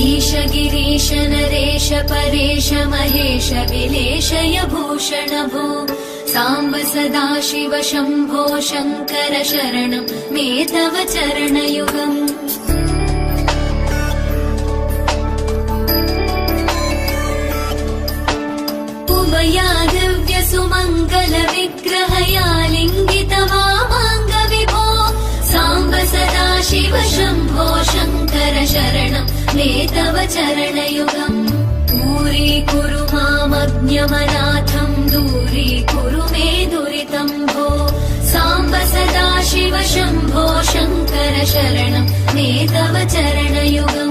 ईश गिरीश नरेश परेश महेश विलेशय भूषण भो साम्ब सदाशिव शम्भो शङ्कर शरणं मे तव चरणयुगम् उमया दिव्य सुमङ्गल विग्रहया लिङ्गित वामाङ्ग विभो साम्ब सदाशिव शम्भो शङ्कर शरणं मे तव चरणयुगम् दूरीकुरु मामज्ञमनाथं दूरीकुरु मे दुरितं भो साम्ब सदाशिव शम्भो शङ्कर शरणं मे तव चरणयुगम्